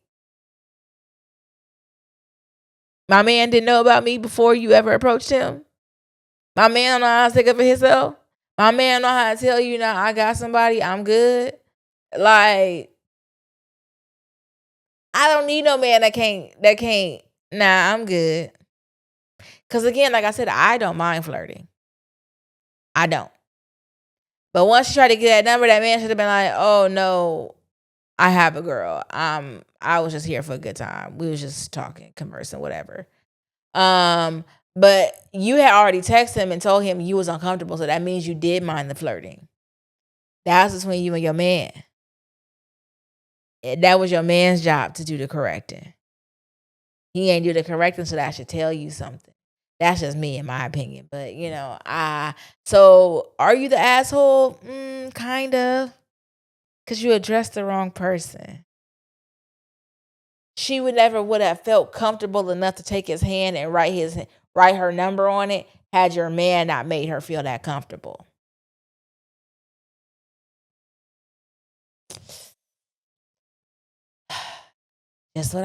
my man didn't know about me before you ever approached him. My man don't know how to take up for himself. My man know how to tell you now I got somebody, I'm good. Like, I don't need no man that can't, nah, I'm good. Cause again, like I said, I don't mind flirting. I don't. But once she tried to get that number, that man should have been like, oh no, I have a girl. I was just here for a good time. We was just talking, conversing, whatever. But you had already texted him and told him you was uncomfortable, so that means you did mind the flirting. That was between you and your man. That was your man's job to do the correcting. He ain't do the correcting, so that should tell you something. That's just me, in my opinion. But so are you the asshole? Kind of, because you addressed the wrong person. She would have felt comfortable enough to take his hand and write her number on it had your man not made her feel that comfortable. Just what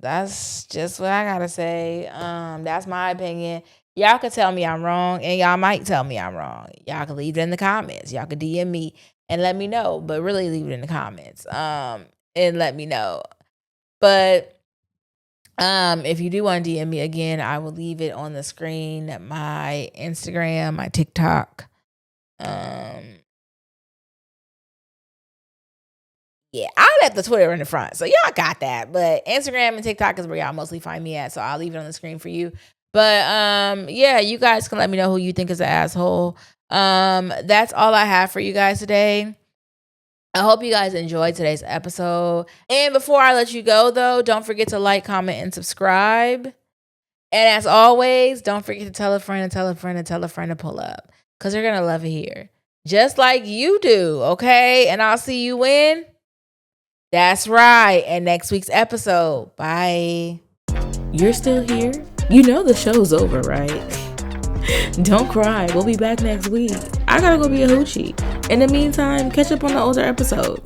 that's just what I gotta say. That's my opinion. Y'all could tell me I'm wrong, and y'all might tell me I'm wrong. Y'all can leave it in the comments. Y'all could DM me and let me know, but really leave it in the comments. And let me know. But if you do want to DM me again, I will leave it on the screen. My Instagram, my TikTok. Yeah, I left the Twitter in the front, so y'all got that. But Instagram and TikTok is where y'all mostly find me at, so I'll leave it on the screen for you. But yeah, you guys can let me know who you think is an asshole. That's all I have for you guys today. I hope you guys enjoyed today's episode. And before I let you go, though, don't forget to like, comment, and subscribe. And as always, don't forget to tell a friend and tell a friend and tell a friend to pull up, because they're gonna love it here, just like you do. Okay, and I'll see you when. That's right. And next week's episode. Bye. You're still here? You know the show's over, right? Don't cry. We'll be back next week. I gotta go be a hoochie. In the meantime, catch up on the older episodes.